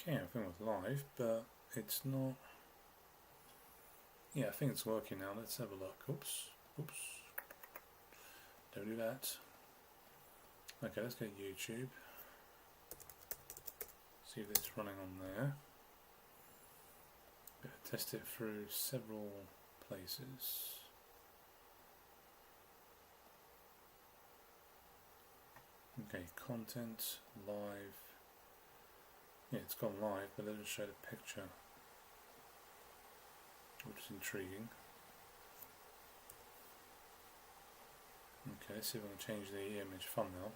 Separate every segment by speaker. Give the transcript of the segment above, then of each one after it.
Speaker 1: Okay, I think it's live, but it's not. Yeah, I think it's working now. Let's have a look. Oops. Don't do that. Okay, let's go to YouTube. See if it's running on there. Test it through several places. Okay, content, live. Yeah, it's gone live, but it doesn't show the picture, which is intriguing. Okay, let's see if I can change the image thumbnail.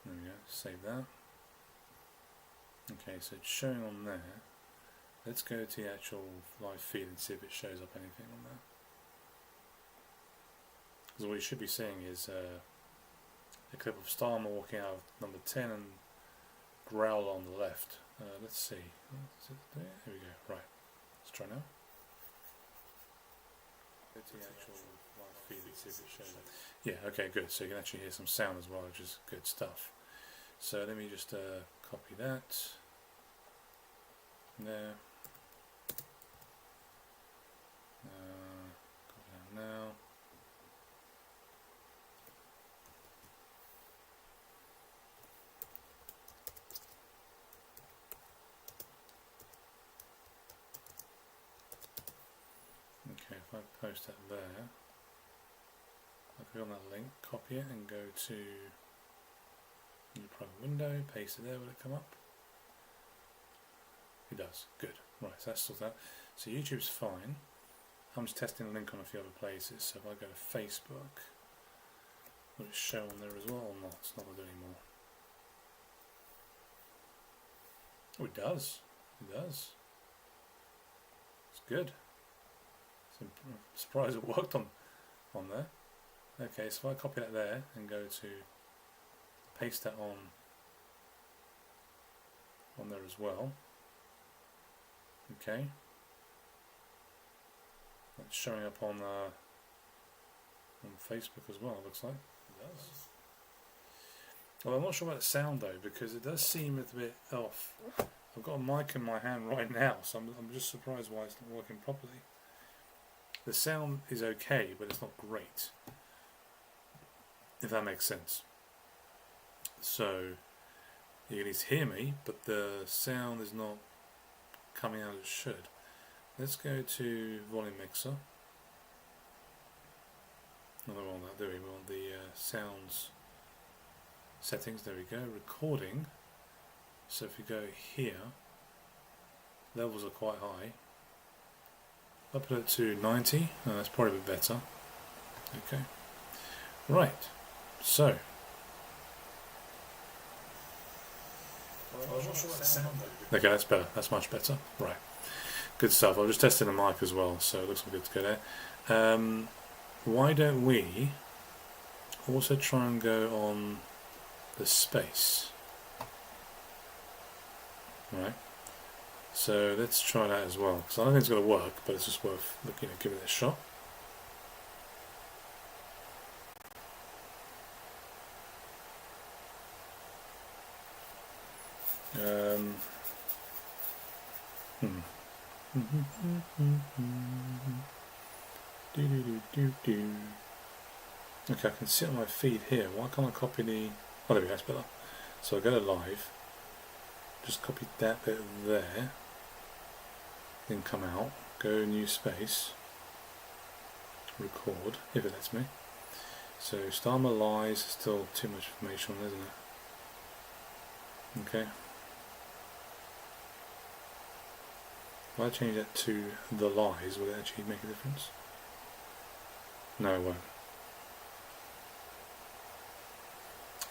Speaker 1: There we go, save that. Okay, so it's showing on there. Let's go to the actual live feed and see if it shows up anything on there. Because what you should be seeing is a clip of Starmer walking out of number 10 and Growl on the left. Let's see. Is it there? Here we go. Right. Let's try now. Go to the actual live feed and see if it shows up. Yeah, okay, good. So you can actually hear some sound as well, which is good stuff. So let me just copy that. There. Copy that now. Okay, if I post that there, I'll click on that link, copy it and go to new private window, paste it there, will it come up? It does, good. Right, so that's sorted out. So YouTube's fine. I'm just testing the link on a few other places, so if I go to Facebook, will it show on there as well or not? It's not going to do anymore. Oh, it does. It does. It's good. I'm surprised it worked on there. Okay, so if I copy that there and go to paste that on there as well. Okay, that's showing up on Facebook as well. It looks like it does. Well, I'm not sure about the sound though, because it does seem a bit off. I've got a mic in my hand right now, so I'm just surprised why it's not working properly. The sound is okay, but it's not great, if that makes sense. So you can at least hear me, but the sound is not coming out as it should. Let's go to volume mixer. No, we want that, there we want the sounds settings, there we go, recording. So if you go here, levels are quite high. I'll put it to 90, that's probably a bit better. Okay, right, so okay, that's better, that's much better. Right, good stuff. I was just testing the mic as well, so it looks good to go there. Why don't we also try and go on the space? Right. So let's try that as well, because I don't think it's going to work, but it's just worth looking at giving it a shot. Okay, I can see it on my feed here. Why can't I copy the... Oh, there we go, that's better. So I go to live, just copy that bit there, then come out, go new space, record, if it lets me. So Starmer Lies, still too much information on, isn't it? Okay. If I change that to the lies, will it actually make a difference? No, it won't.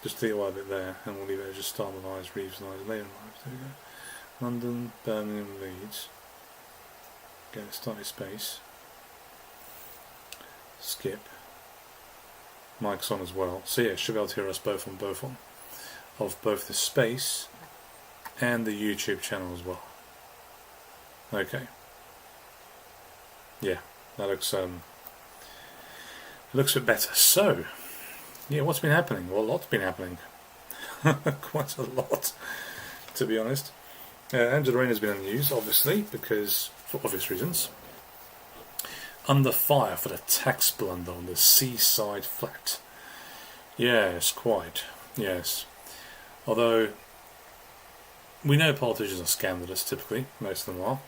Speaker 1: Just delete a bit there, and we'll leave it as just Starmer Lies, Reeves Lies, Rayner Lies. There we go. London, Birmingham, Leeds. Get a started space. Skip. Mic's on as well. So yeah, should be able to hear us both on of both the space and the YouTube channel as well. Okay. Yeah, that looks it looks a bit better. So Yeah, what's been happening? Well, a lot's been happening. Quite a lot, to be honest. Angela Rayner's been in the news, obviously, because for obvious reasons. Under fire for the tax blunder on the seaside flat. Yes, quite. Yes. Although, we know politicians are scandalous, typically. Most of them are.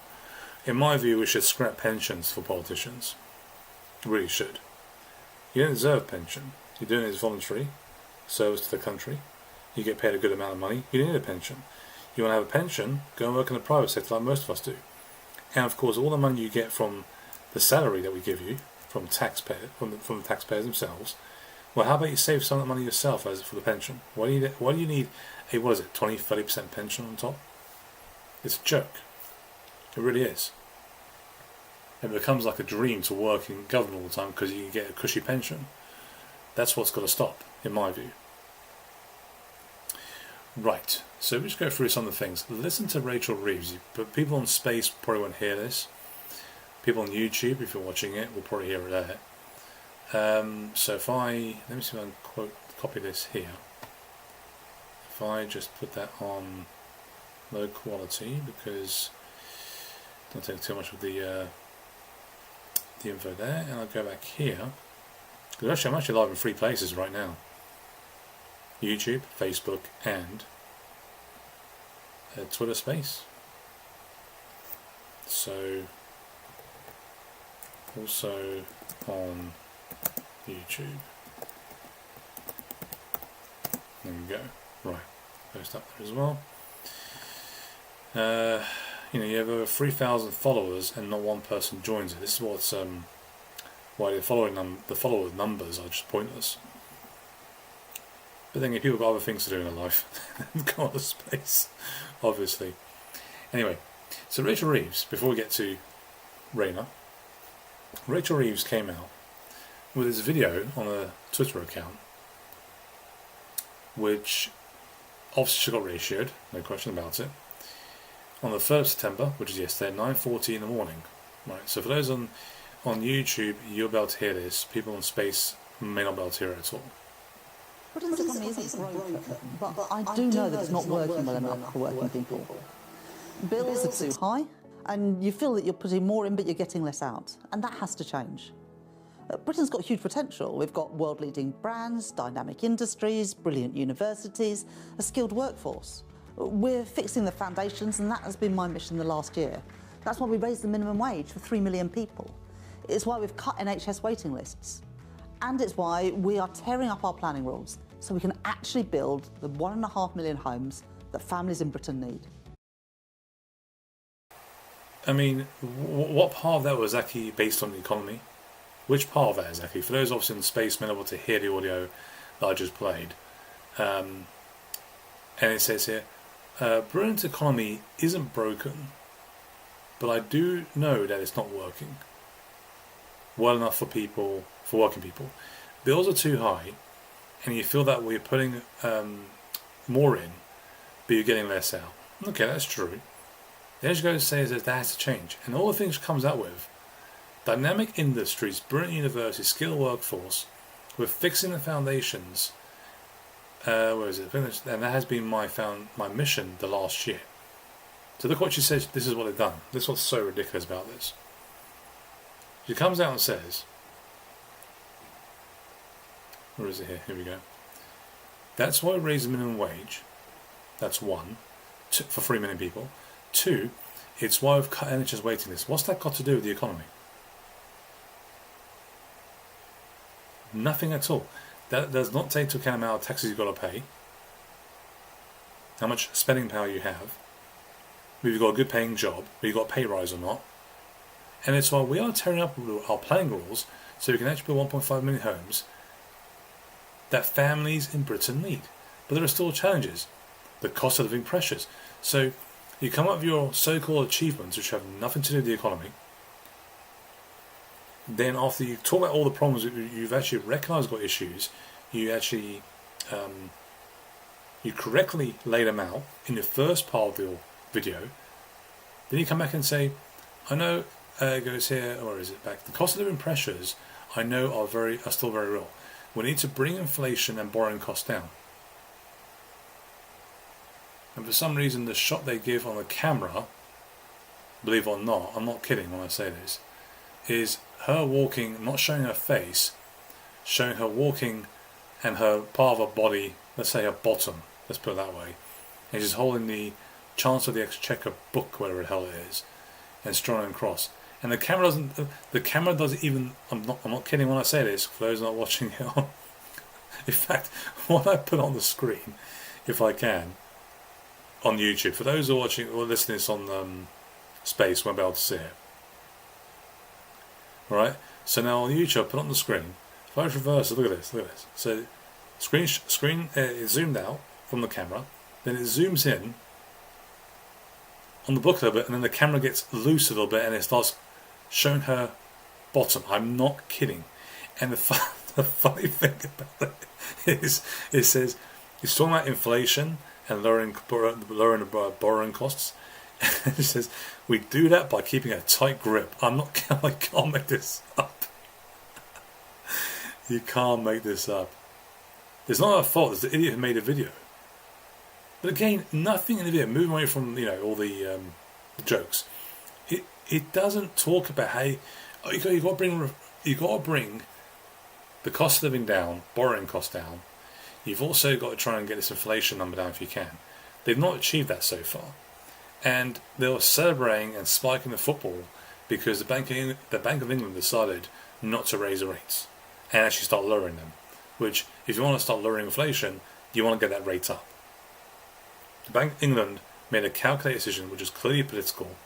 Speaker 1: In my view, we should scrap pensions for politicians. We really should. You don't deserve a pension. You're doing it as voluntary service to the country. You get paid a good amount of money. You don't need a pension. You want to have a pension, go and work in the private sector like most of us do. And of course, all the money you get from the salary that we give you from the taxpayers themselves. Well, how about you save some of that money yourself as for the pension? Why do you need a 20-30% pension on top? It's a joke. It really is. It becomes like a dream to work in government all the time because you can get a cushy pension. That's what's got to stop, in my view. Right, so we just go through some of the things. Listen to Rachel Reeves. But people on Space probably won't hear this. People on YouTube, if you're watching it, will probably hear it there. So if let me see if I can copy this here. If I just put that on low quality, because don't take too much of the info there, and I'll go back here. Because actually, I'm actually live in 3 places right now: YouTube, Facebook, and Twitter Space. So also on YouTube. There we go. Right, post up there as well. You have over 3,000 followers and not one person joins it. This is what's why the follower numbers are just pointless. But then people got other things to do in their life than go on to Space, obviously. Anyway, so Rachel Reeves, before we get to Rayner, Rachel Reeves came out with this video on a Twitter account, which obviously she got ratioed, no question about it, on the 3rd of September, which is yesterday, 9:40 in the morning. Right, so for those on YouTube, you'll be able to hear this. People on Space may not be able to hear it at all.
Speaker 2: Britain's economy isn't broken, but I do know that it's not working well enough for working people. Bills are too high, and you feel that you're putting more in but you're getting less out, and that has to change. Britain's got huge potential. We've got world-leading brands, dynamic industries, brilliant universities, a skilled workforce. We're fixing the foundations, and that has been my mission the last year. That's why we raised the minimum wage for 3 million people. It's why we've cut NHS waiting lists. And it's why we are tearing up our planning rules so we can actually build the 1.5 million homes that families in Britain need.
Speaker 1: I mean, what part of that was actually based on the economy? Which part of that is actually? For those obviously in Space may not be able to hear the audio that I just played. And it says here, Britain's economy isn't broken, but I do know that it's not working well enough for working people. Bills are too high, and you feel that we're putting more in, but you're getting less out. Okay, that's true. The edge goes says that has to change, and all the things comes out with dynamic industries, brilliant universities, skilled workforce. We're fixing the foundations. Where is it? And that has been my mission the last year. So look what she says. This is what they've done. This is what's so ridiculous about this. She comes out and says, where is it here? Here we go. That's why we raise the minimum wage. That's one. For 3 million people. 2, it's why we've cut NHS waiting lists. What's that got to do with the economy? Nothing at all. That does not take into account the amount of taxes you've got to pay, how much spending power you have, whether you've got a good paying job, whether you've got a pay rise or not. And it's why we are tearing up our planning rules so we can actually build 1.5 million homes that families in Britain need. But there are still challenges. The cost of living pressures. So you come up with your so-called achievements which have nothing to do with the economy. Then after you talk about all the problems you've actually recognised got issues, you actually you correctly lay them out in the first part of your video. Then you come back and say, I know it goes here, or is it back? The cost of living pressures I know are still very real. We need to bring inflation and borrowing costs down. And for some reason, the shot they give on the camera, believe it or not, I'm not kidding when I say this, is her walking, not showing her face, showing her walking and her part of her body, let's say her bottom, let's put it that way, and she's holding the Chancellor of the Exchequer book, whatever the hell it is, and strolling across. And the camera doesn't even, I'm not kidding when I say this, for those not watching it on. In fact, what I put on the screen, if I can, on YouTube, for those who are watching or listening to this on Space, won't be able to see it. Alright, so now on YouTube, I put on the screen. If I reverse it, look at this. So, screen is zoomed out from the camera, then it zooms in on the book a little bit, and then the camera gets loose a little bit, and it starts showing her bottom. I'm not kidding. And the funny thing about that is, it says it's talking about inflation and lowering the borrowing costs. And it says we do that by keeping a tight grip. I can't make this up. You can't make this up. It's not our fault. It's the idiot who made a video. But again, nothing in the video. Moving away from all the jokes. It doesn't talk about how you got to bring the cost of living down, borrowing costs down. You've also got to try and get this inflation number down if you can. They've not achieved that so far, and they were celebrating and spiking the football because the Bank of England decided not to raise the rates and actually start lowering them. Which, if you want to start lowering inflation, you want to get that rate up. The Bank of England made a calculated decision, which is clearly political,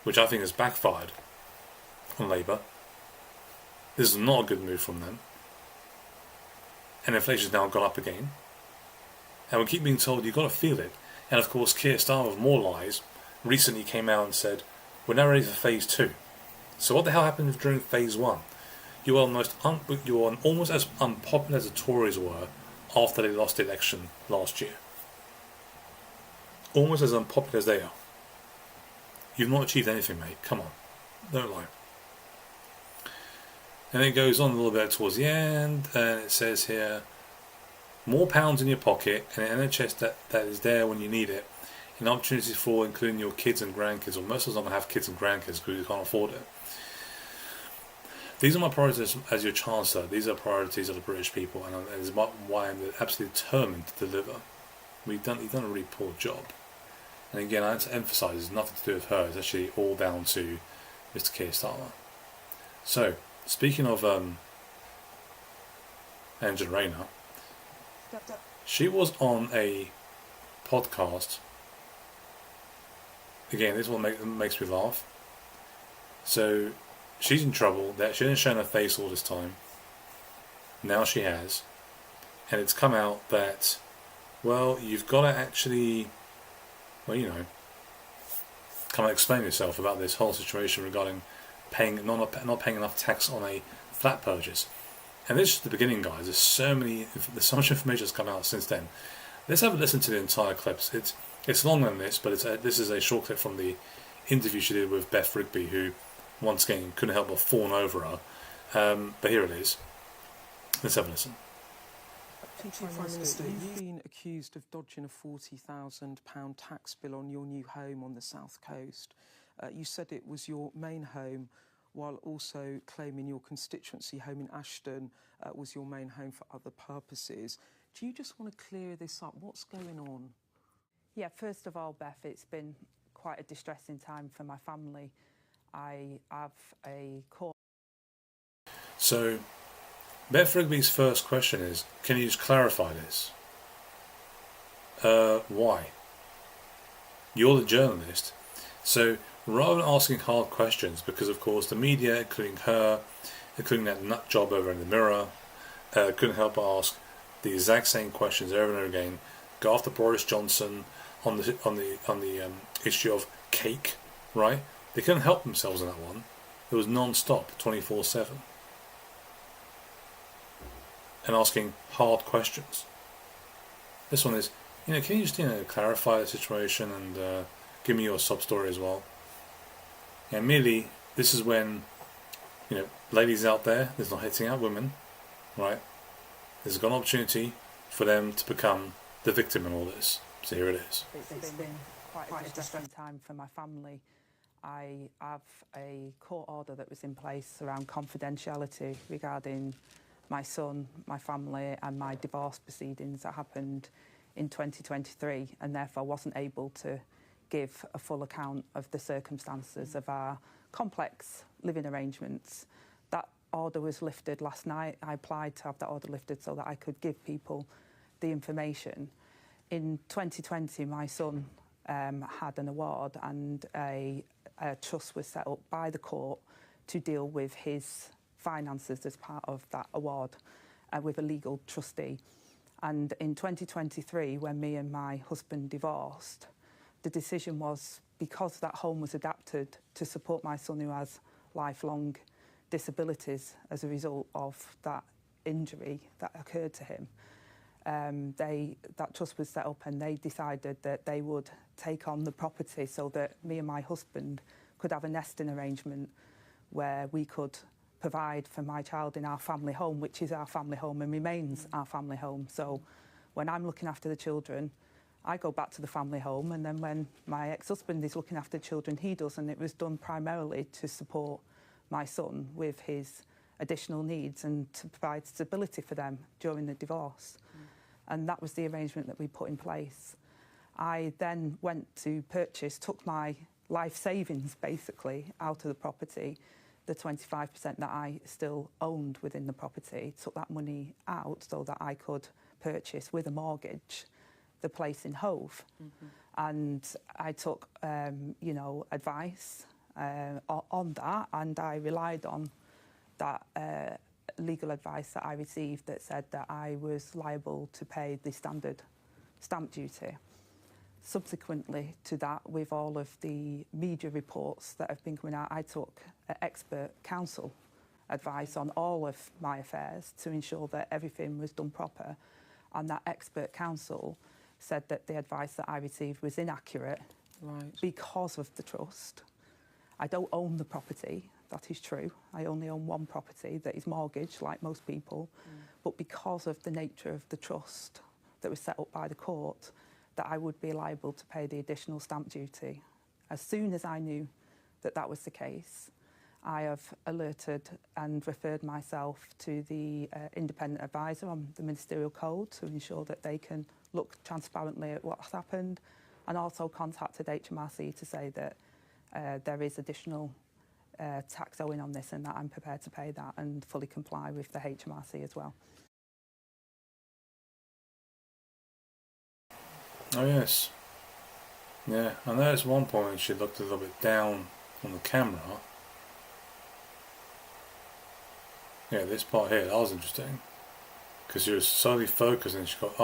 Speaker 1: which I think has backfired on Labour. This is not a good move from them. And inflation's now gone up again. And we keep being told you've got to feel it. And of course, Keir Starmer of More Lies recently came out and said, we're now ready for phase 2. So what the hell happened during phase 1? You are almost as unpopular as the Tories were after they lost the election last year. Almost as unpopular as they are. You've not achieved anything, mate. Come on. Don't lie. And it goes on a little bit towards the end, and it says here, more pounds in your pocket and an NHS that is there when you need it, and opportunities for including your kids and grandkids, or most of us don't have kids and grandkids because you can't afford it. These are my priorities as your Chancellor. These are priorities of the British people, and it's why I'm absolutely determined to deliver. You've done a really poor job. And again, I have to emphasise it's nothing to do with her, it's actually all down to Mr. Keir Starmer. So, speaking of Angela Rayner, she was on a podcast. Again, this one makes me laugh. So, she's in trouble. That she didn't show her face all this time. Now she has. And it's come out that, well, you've got to actually, come and explain yourself about this whole situation regarding not paying enough tax on a flat purchase. And this is the beginning, guys. There's so much information that's come out since then. Let's have a listen to the entire clips. It's longer than this, but this is a short clip from the interview she did with Beth Rigby, who once again couldn't help but fawn over her. But here it is. Let's have a listen.
Speaker 3: Prime Minister, you've been accused of dodging a £40,000 tax bill on your new home on the south coast. You said it was your main home, while also claiming your constituency home in Ashton was your main home for other purposes. Do you just want to clear this up? What's going on?
Speaker 4: Yeah, first of all, Beth, it's been quite a distressing time for my family. I have a court.
Speaker 1: So, Beth Rigby's first question is, can you just clarify this? Why? You're the journalist. So, rather than asking hard questions, because of course the media, including her, including that nut job over in the Mirror, couldn't help but ask the exact same questions over and over again. Go after Boris Johnson on the issue of cake, right? They couldn't help themselves on that one. It was non-stop, 24/7. And asking hard questions. This one is, can you just clarify the situation and give me your sub story as well? And merely, this is when, ladies out there's not hitting out women, right? There's got an opportunity for them to become the victim in all this. So here it is.
Speaker 4: It's been quite a distressing time for my family. I have a court order that was in place around confidentiality regarding my son, my family and my divorce proceedings that happened in 2023, and therefore wasn't able to give a full account of the circumstances of our complex living arrangements. That order was lifted last night. I applied to have that order lifted so that I could give people the information. In 2020, my son had an award, and a trust was set up by the court to deal with his finances as part of that award with a legal trustee. And in 2023, when me and my husband divorced, the decision was, because that home was adapted to support my son who has lifelong disabilities as a result of that injury that occurred to him, that trust was set up, and they decided that they would take on the property so that me and my husband could have a nesting arrangement where we could provide for my child in our family home, which is our family home and remains our family home. So when I'm looking after the children, I go back to the family home, and then when my ex-husband is looking after the children, he does, and it was done primarily to support my son with his additional needs and to provide stability for them during the divorce. And that was the arrangement that we put in place. I then went to purchase, took my life savings basically out of the property, the 25% that I still owned within the property, took that money out so that I could purchase with a mortgage the place in Hove. And I took, advice on that, and I relied on that legal advice that I received that said that I was liable to pay the standard stamp duty. Subsequently to that, with all of the media reports that have been coming out, I took expert counsel advice on all of my affairs to ensure that everything was done proper. And that expert counsel said that the advice that I received was inaccurate because of the trust. I don't own the property, that is true. I only own one property that is mortgaged, like most people. But because of the nature of the trust that was set up by the court, that I would be liable to pay the additional stamp duty. As soon as I knew that that was the case, I have alerted and referred myself to the independent advisor on the ministerial code to ensure that they can look transparently at what's happened, and also contacted HMRC to say that there is additional tax owing on this and that I'm prepared to pay that and fully comply with the HMRC as well.
Speaker 1: Oh yes. Yeah, I noticed one point she looked a little bit down on the camera. Yeah, this part here, that was interesting. Because she was solely focused and she got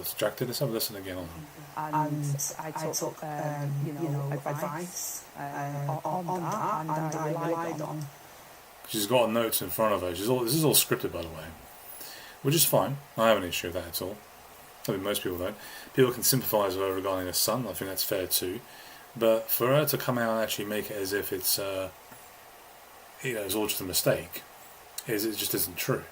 Speaker 1: distracted. Let's have a listen again on her.
Speaker 4: And I took advice on that, and I relied on.
Speaker 1: She's got notes in front of her. This is all scripted, by the way. Which is fine. I have an issue with that at all. I mean, most people don't. People can sympathise with her regarding her son. I think that's fair too. But for her to come out and actually make it as if it's, it's all just a mistake, it just isn't true.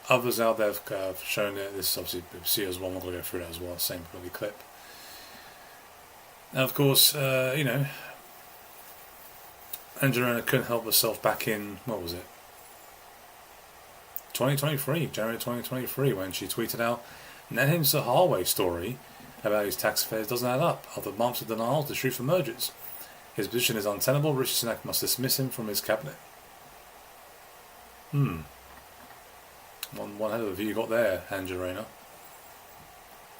Speaker 1: Others out there have shown it. This is obviously BBC as well. I'm not going to go through that as well. Same bloody clip. And of course, Rayner couldn't help herself back in, what was it? 2023, January 2023, when she tweeted out, Nedim Saharway's story about his tax affairs doesn't add up. After months of denials, the truth emerges. His position is untenable. Rishi Sunak must dismiss him from his cabinet. One hell of a view you got there, Rayner.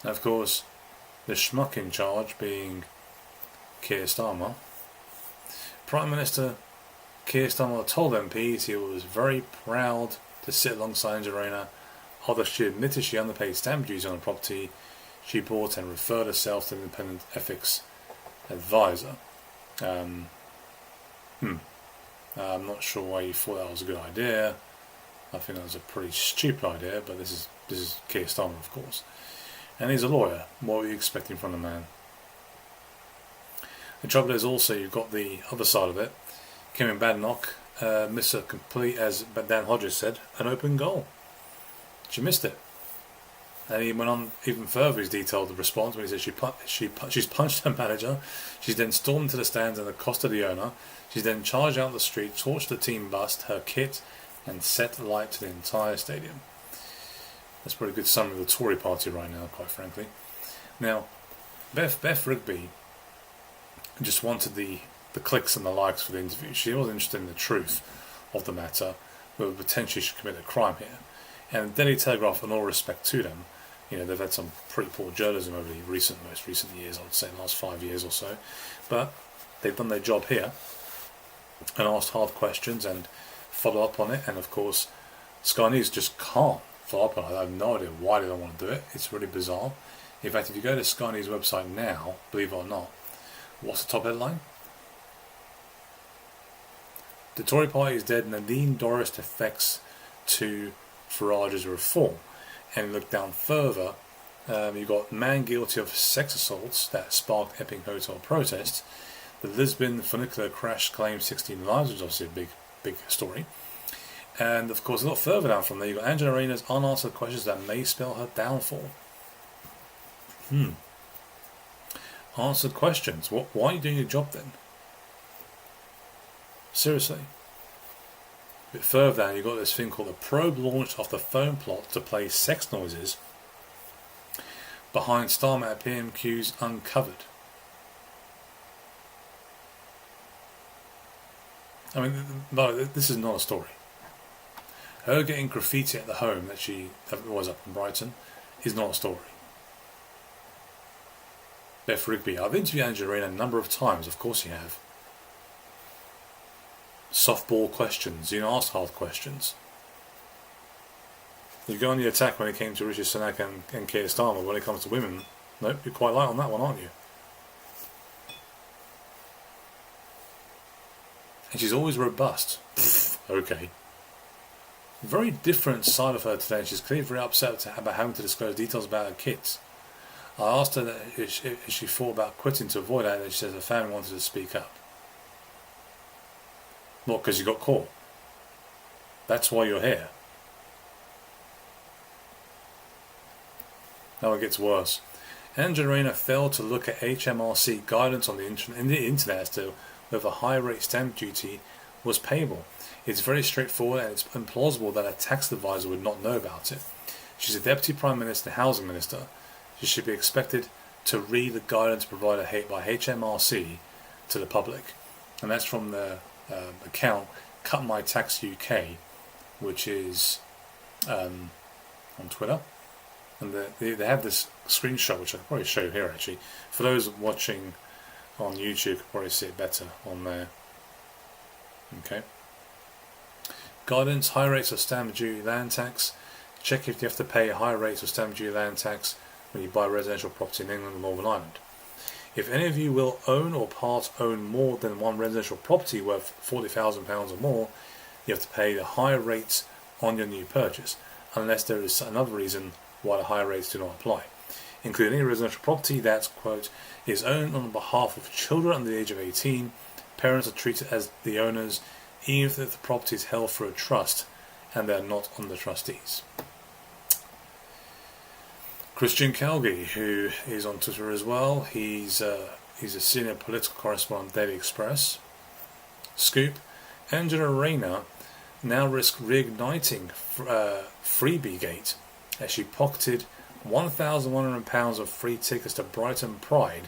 Speaker 1: And of course, the schmuck in charge being Keir Starmer. Prime Minister Keir Starmer told MPs he was very proud to sit alongside Rayner, although she admitted she underpaid stamp duty on the property she bought and referred herself to an independent ethics advisor. I'm not sure why you thought that was a good idea. I think that was a pretty stupid idea, but this is Keir Starmer, of course. And he's a lawyer. What were you expecting from the man? The trouble is also you've got the other side of it. Kevin Badenoch missed a complete, as Dan Hodges said, an open goal. She missed it. And he went on even further. He's detailed the response when he said she's punched her manager. She's then stormed into the stands and accosted the owner. She's then charged out the street, torched the team bus, her kit, and set light to the entire stadium. That's a pretty good summary of the Tory party right now, quite frankly. Now, Beth Rigby just wanted the clicks and the likes for the interview. She wasn't interested in the truth of the matter, but potentially should commit a crime here. And the Daily Telegraph, in all respect to them, they've had some pretty poor journalism over the most recent years, I would say, the last 5 years or so. But they've done their job here and asked hard questions and follow up on it. And of course, Sky News just can't follow up on it. I have no idea why they don't want to do it. It's really bizarre. In fact, if you go to Sky News website now, believe it or not, what's the top headline? The Tory party is dead. Nadine Dorris defects to Farage's reform. And look down further, you've got man guilty of sex assaults that sparked Epping Hotel protests. The Lisbon funicular crash claimed 16 lives, which is obviously a big story. And of course, a lot further down from there, you've got Angela Rayner's unanswered questions that may spell her downfall. Answered questions. Why are you doing your job then? Seriously. A bit further down, you've got this thing called the probe launched off the phone plot to play sex noises behind Starmer at PMQ's uncovered. I mean, this is not a story. Her getting graffiti at the home that she was up in Brighton is not a story. Beth Rigby, I've interviewed Angela Rayner a number of times, of course you have. Softball questions, ask hard questions. You go on the attack when it came to Rishi Sunak and Keir Starmer. When it comes to women, nope, you're quite light on that one, aren't you? And she's always robust. Okay. Very different side of her today. She's clearly very upset about having to disclose details about her kids. I asked her if she thought about quitting to avoid that, and she says her family wanted to speak up. What, because you got caught? That's why you're here. Now it gets worse. Angela Rayner failed to look at HMRC guidance on the internet as to whether high rate stamp duty was payable. It's very straightforward, and it's implausible that a tax advisor would not know about it. She's a Deputy Prime Minister and Housing Minister. She should be expected to read the guidance provided by HMRC to the public. And that's from the account Cut My Tax UK, which is on Twitter. And they have this screenshot, which I can probably show you here actually. For those watching on YouTube, you can probably see it better on there. Okay. Guidance, high rates of stamp duty land tax. Check if you have to pay high rates of stamp duty land tax when you buy residential property in England and Northern Ireland. If any of you will own or part own more than one residential property worth £40,000 or more, you have to pay the higher rates on your new purchase, unless there is another reason why the higher rates do not apply, including any residential property that, quote, is owned on behalf of children under the age of 18. Parents are treated as the owners, even if the property is held for a trust and they are not on the trustees. Christian Calgie, who is on Twitter as well, he's a senior political correspondent on Daily Express. Scoop, Angela Rayner now risks reigniting Freebiegate as she pocketed £1,100 of free tickets to Brighton Pride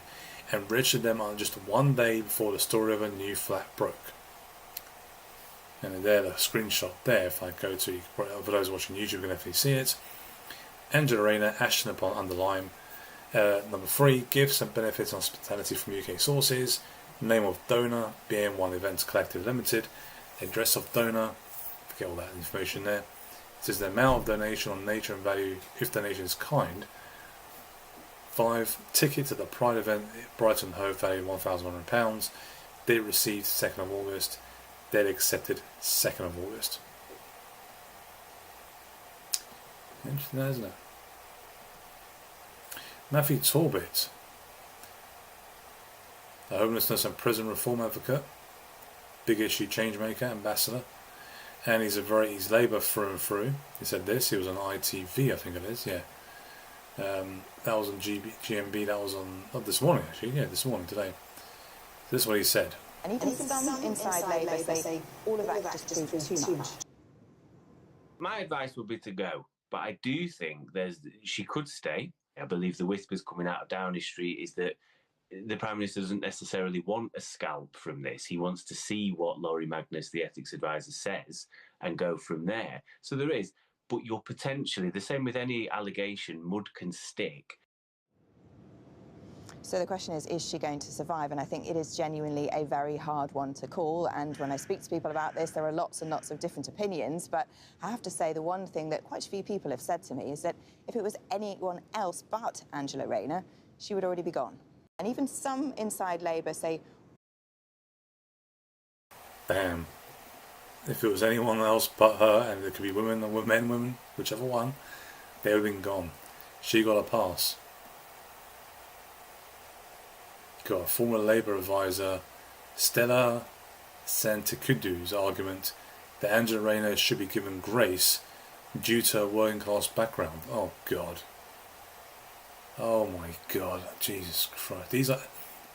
Speaker 1: and registered them on just one day before the story of a new flat broke. And there, the screenshot there, if I go to, for those watching YouTube, you can definitely see it. Angela Rayner, Ashton upon underline. Number 3, gifts and benefits and hospitality from UK sources. Name of donor, BM1 Events Collective Limited. Address of donor, forget all that information there. It says the amount of donation on nature and value if donation is kind. 5, ticket to the Pride event Brighton Hove value £1,100. Date received 2nd of August. Date accepted 2nd of August. Interesting, isn't it? Matthew Torbett, a homelessness and prison reform advocate. big issue change maker, ambassador, and he's Labour through and through. He said this. He was on ITV, I think it is. Yeah, that was on GMB. That was on this morning actually. Yeah, this morning today. This is what he said.
Speaker 5: And even some inside Labour say all of that just proved too much.
Speaker 6: My advice would be to go, but I do think she could stay. I believe the whispers coming out of Downing Street is that the Prime Minister doesn't necessarily want a scalp from this. He wants to see what Laurie Magnus, the ethics advisor, says and go from there. So there is, but you're potentially, the same with any allegation, mud can stick.
Speaker 5: So the question is she going to survive? And I think it is genuinely a very hard one to call. And when I speak to people about this, there are lots and lots of different opinions. But I have to say the one thing that quite a few people have said to me is that if it was anyone else but Angela Rayner, she would already be gone. And even some inside Labour say...
Speaker 1: Bam. If it was anyone else but her, and it could be women or men, whichever one, they would have been gone. She got a pass. Got a former Labour advisor, Stella Santikudu's argument that Angela Rayner should be given grace due to her working class background. Oh God. Oh my God. Jesus Christ.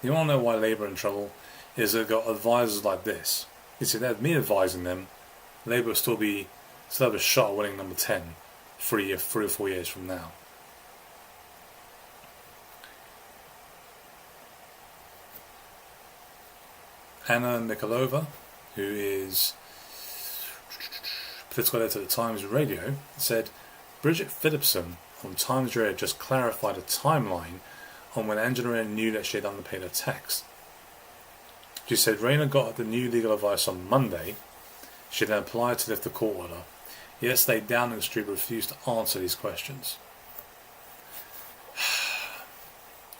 Speaker 1: You want to know why Labour are in trouble? Is they've got advisors like this. You see, they had me advising them, Labour will still have a shot at winning number 10 3 or 4 years from now. Anna Mikalova, who is political editor at Times Radio, said Bridget Phillipson on Times Radio just clarified a timeline on when Angela Rayner knew that she had underpaid her tax. She said Rayner got the new legal advice on Monday. She then applied to lift the court order. Yesterday, Downing Street refused to answer these questions.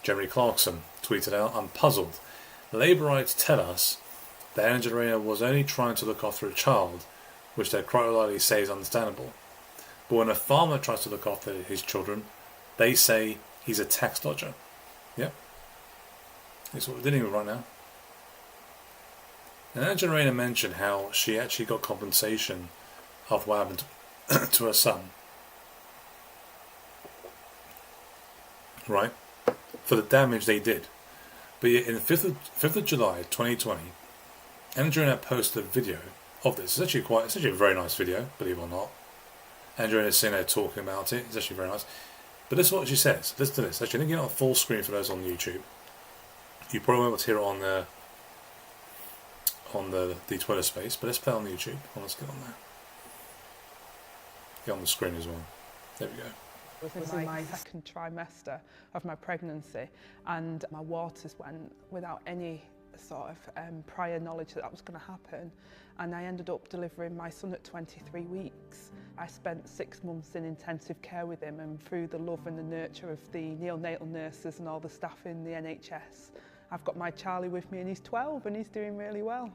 Speaker 1: Jeremy Clarkson tweeted out, I'm puzzled. Labourites tell us that Angela Rayner was only trying to look after a child, which they quite rightly say is understandable. But when a farmer tries to look after his children, they say he's a tax dodger. Yep. That's what we're dealing with right now. And Angela Rayner mentioned how she actually got compensation of what happened to her son. Right? For the damage they did. But yet, in the 5th of July 2020, Angela Rayner posted a video of this. It's actually a very nice video, believe it or not. Angela Rayner is sitting there talking about it. It's actually very nice. But this is what she says. Listen to this. Actually, I think you're on full screen for those on YouTube. You probably won't be able to hear it on the Twitter space, but let's play on YouTube. Let's get on there. Get on the screen as well. There we go.
Speaker 4: It was in my second trimester of my pregnancy, and my waters went without any sort of prior knowledge that was going to happen, and I ended up delivering my son at 23 weeks. I spent 6 months in intensive care with him, and through the love and the nurture of the neonatal nurses and all the staff in the NHS, I've got my Charlie with me, and he's 12 and he's doing really well.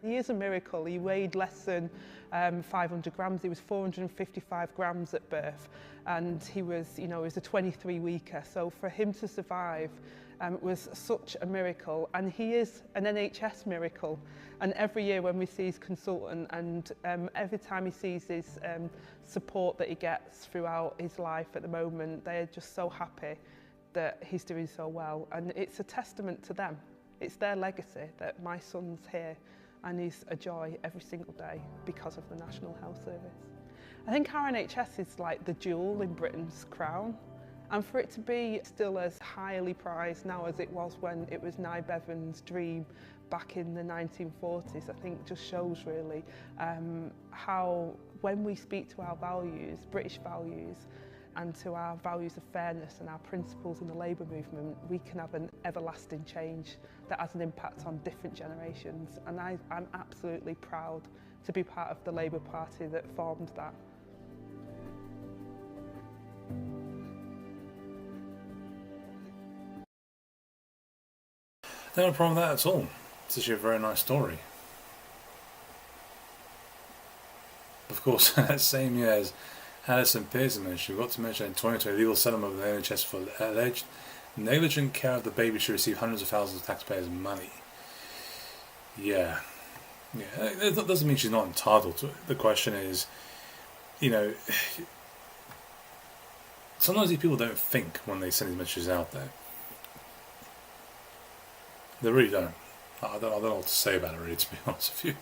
Speaker 4: He is a miracle. He weighed less than 500 grams. He was 455 grams at birth, and he was a 23-weeker. So for him to survive was such a miracle, and he is an NHS miracle. And every year when we see his consultant, and every time he sees his support that he gets throughout his life at the moment, they're just so happy that he's doing so well. And it's a testament to them. It's their legacy that my son's here and he's a joy every single day because of the National Health Service. I think our NHS is like the jewel in Britain's crown, and for it to be still as highly prized now as it was when it was Nye Bevan's dream back in the 1940s, I think just shows really how when we speak to our values, British values, and to our values of fairness and our principles in the Labour movement, we can have an everlasting change that has an impact on different generations. And I'm absolutely proud to be part of the Labour Party that formed that.
Speaker 1: No problem with that at all. It's actually a very nice story. Of course, that same year as Alison Pearson mentioned, we got to mention in 2020 legal settlement of the NHS for alleged negligent care of the baby should receive hundreds of thousands of taxpayers' money. Yeah. Yeah, that doesn't mean she's not entitled to it. The question is, you know, sometimes these people don't think when they send these messages out there. They really don't. I don't know what to say about it, really, to be honest with you.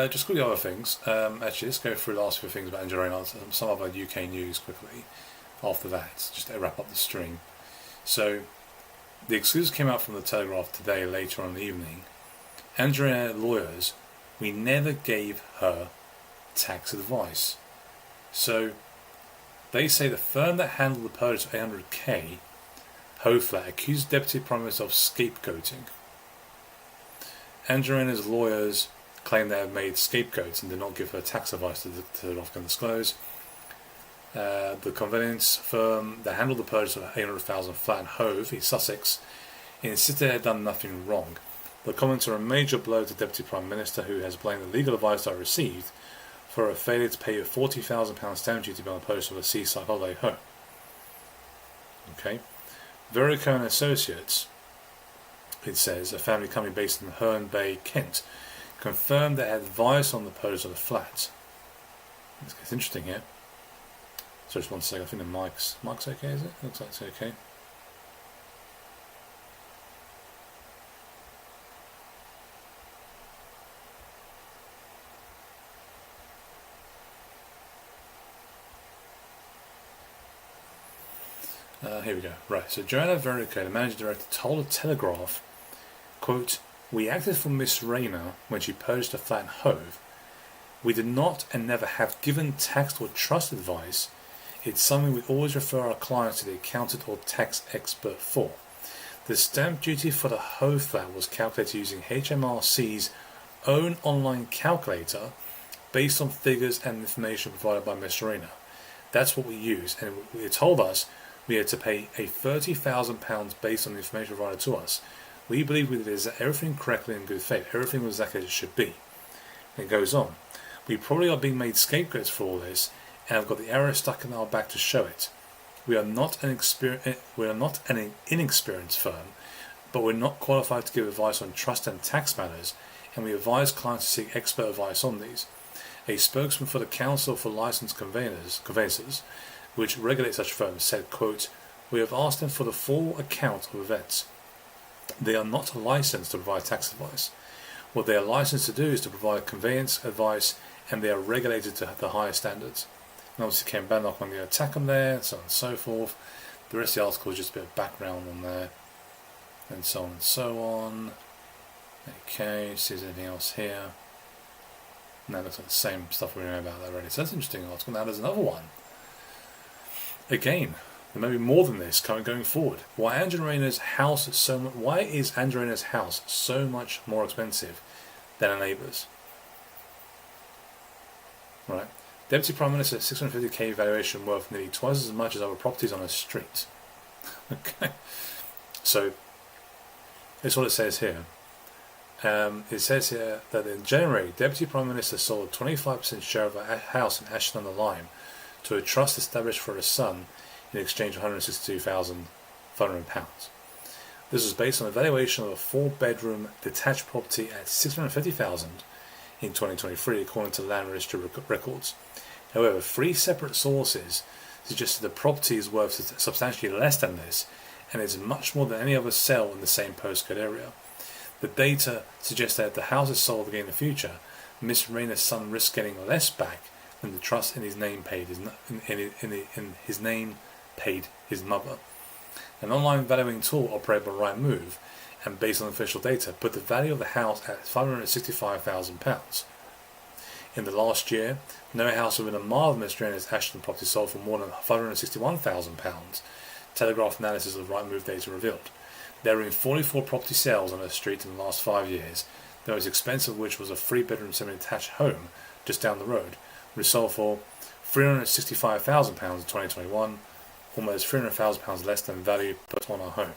Speaker 1: Just quickly other things. Actually, let's go through the last few things about Angela Rayner, some other UK news quickly after that, just to wrap up the stream. So, the exclusive came out from the Telegraph today, later on in the evening. Angela Rayner lawyers, we never gave her tax advice. So, they say the firm that handled the purchase of 800k Hoflat accused Deputy Prime Minister of scapegoating. Angela Rayner's lawyers claim they have made scapegoats and did not give her tax advice to the Telegraph can disclose. The conveyance firm that handled the purchase of 800,000 flat in Hove, East Sussex, insisted they had done nothing wrong. The comments are a major blow to Deputy Prime Minister, who has blamed the legal advice I received for a failure to pay a £40,000 stamp duty on the purchase of a seaside holiday home. Okay. Verico and Associates, it says, a family company based in Herne Bay, Kent, confirmed they had advice on the purchase of the flat. It's interesting here. So just one second, I think the mic's okay, is it? Looks like it's okay. Here we go. Right, so Joanna Verico, the managing director, told the Telegraph, quote, "We acted for Miss Rayner when she purchased a flat in Hove. We did not and never have given tax or trust advice. It's something we always refer our clients to the accountant or tax expert for. The stamp duty for the Hove flat was calculated using HMRC's own online calculator based on figures and information provided by Miss Rayner. That's what we use, and it told us we had to pay a £30,000 based on the information provided to us. We believe we did everything correctly in good faith. Everything was exactly as it should be." And it goes on. "We probably are being made scapegoats for all this, and have got the arrow stuck in our back to show it. We are not an inexperienced firm, but we're not qualified to give advice on trust and tax matters, and we advise clients to seek expert advice on these." A spokesman for the Council for Licensed Conveyancers, which regulates such firms, said, quote, "We have asked them for the full account of events. They are not licensed to provide tax advice. What they are licensed to do is to provide conveyance advice, and they are regulated to the highest standards." And obviously Ken Bannock on the attack on there, so on and so forth. The rest of the article is just a bit of background on there, and so on and so on. Okay, see if there's anything else here. No, it looks like the same stuff we know about that already. So that's an interesting article. Now there's another one. Again, there may be more than this going forward. Why is Angela Rayner's house so much more expensive than her neighbours? Right. Deputy Prime Minister, 650k valuation worth nearly twice as much as other properties on a street. Okay. So, that's what it says here. It says here that in January, Deputy Prime Minister sold a 25% share of a house in Ashton-on-the-Lyme to a trust established for her son in exchange for £162,500. This was based on a valuation of a 4-bedroom detached property at $650,000 in 2023, according to land registry records. However, 3 separate sources suggested the property is worth substantially less than this, and is much more than any other sale in the same postcode area. The data suggests that if the house is sold again in the future, Miss Rayner's son risks getting less back than the trust in his name paid his mother. An online valuing tool operated by Rightmove and based on official data put the value of the house at £565,000. In the last year, no house within a mile of Miss Rayner's Ashton property sold for more than £561,000. Telegraph analysis of Rightmove data revealed. There have been 44 property sales on her street in the last 5 years, the most expensive of which was a 3-bedroom semi-detached home just down the road, which sold for £365,000 in 2021, almost £300,000 less than value put on her home.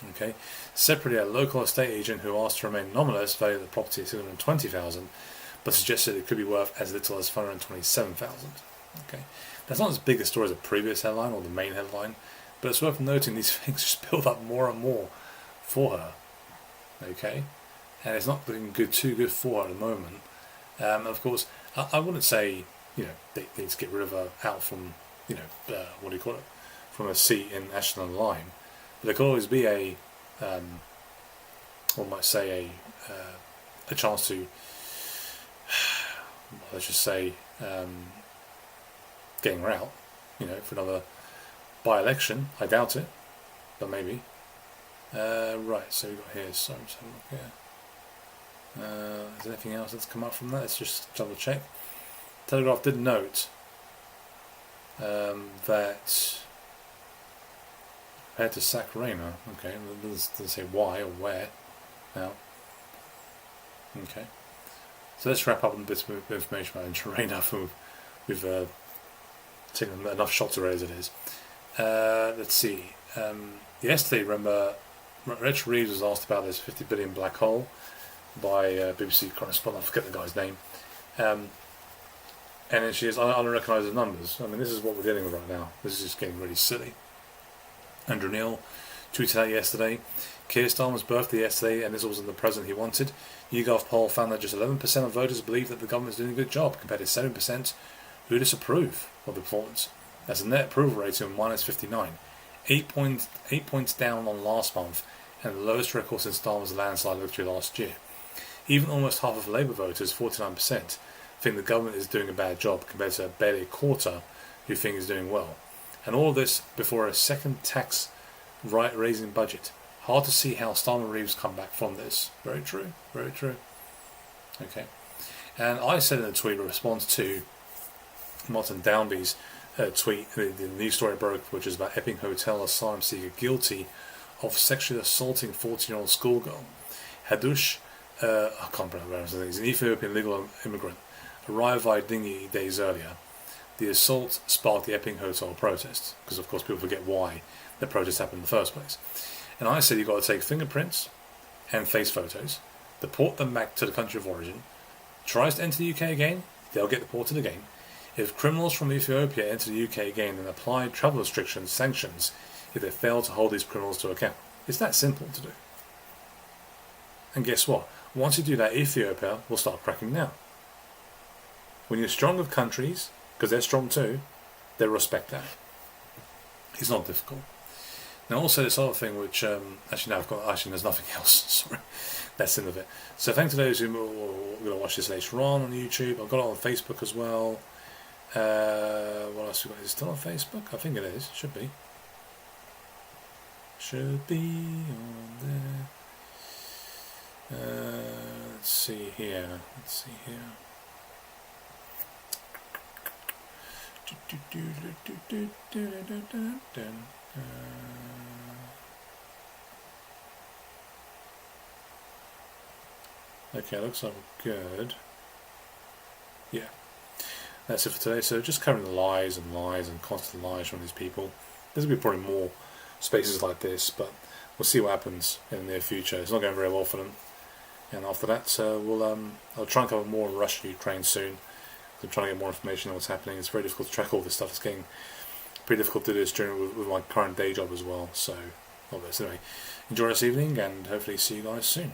Speaker 1: Okay. Separately, a local estate agent who asked to remain anomalous valued the property at $620,000, but suggested it could be worth as little as $527,000. Okay. That's not as big a story as the previous headline or the main headline, but it's worth noting these things just build up more and more for her. okay, and it's not looking too good for her at the moment. Of course, I wouldn't say they need to get rid of her out from what do you call it, from a seat in Ashton Line, but there could always be one might say a chance to, let's just say, getting her out, for another by-election. I doubt it, but maybe. Right, so we've got here, so I'm just having a look here. Is there anything else that's come up from that? Let's just double check. Telegraph did note that prepared to sack Rayner. Okay, it doesn't say why or where now. Okay, so let's wrap up on bits of information about Rayner. We've taken enough shots already as it is. Let's see. Yesterday, remember, Rachel Reeves was asked about this 50 billion black hole by BBC correspondent. I forget the guy's name. And then she says, I don't recognise the numbers. I mean, this is what we're dealing with right now. This is just getting really silly. Andrew Neil tweeted out yesterday, Keir Starmer's birthday yesterday, and this wasn't the president he wanted. YouGov poll found that just 11% of voters believe that the government is doing a good job, compared to 7% who disapprove of the performance. That's a net approval rating of -59, 8 points down on last month, and the lowest record since Starmer's landslide victory last year. Even almost half of Labour voters, 49%, think the government is doing a bad job, compared to barely a quarter who think it's doing well. And all of this before a second tax raising budget. Hard to see how Starmer Reeves come back from this. Very true, very true. Okay. And I said in a tweet in response to Martin Downby's tweet, the news story broke, which is about Epping Hotel asylum seeker guilty of sexually assaulting 14-year-old schoolgirl. Hadush, I can't pronounce it, he's an Ethiopian legal immigrant, arrived via dinghy days earlier. The assault sparked the Epping Hotel protest, because of course people forget why the protest happened in the first place. And I said you've got to take fingerprints and face photos, deport them back to the country of origin. Tries to enter the UK again, they'll get deported again. If criminals from Ethiopia enter the UK again, then apply travel restrictions, sanctions, if they fail to hold these criminals to account. It's that simple to do. And guess what? Once you do that, Ethiopia will start cracking down. When you're strong with countries, because they're strong too, they respect that. It's not difficult. Now also this other thing which, actually there's nothing else, sorry, that's the end of it. So thanks to those who are going to watch this later on YouTube. I've got it on Facebook as well. What else we got? Is it still on Facebook? I think it is, should be. Should be on there. Let's see here. Okay, looks like we're good. Yeah, that's it for today. So just covering the lies and constant lies from these people. There'll be probably more spaces like this, but we'll see what happens in the near future. It's not going very well for them. And after that, I'll try and cover more on Russia and Ukraine soon. I'm trying to get more information on what's happening. It's very difficult to track all this stuff. It's getting pretty difficult to do this with my current day job as well. So, anyway, enjoy this evening and hopefully see you guys soon.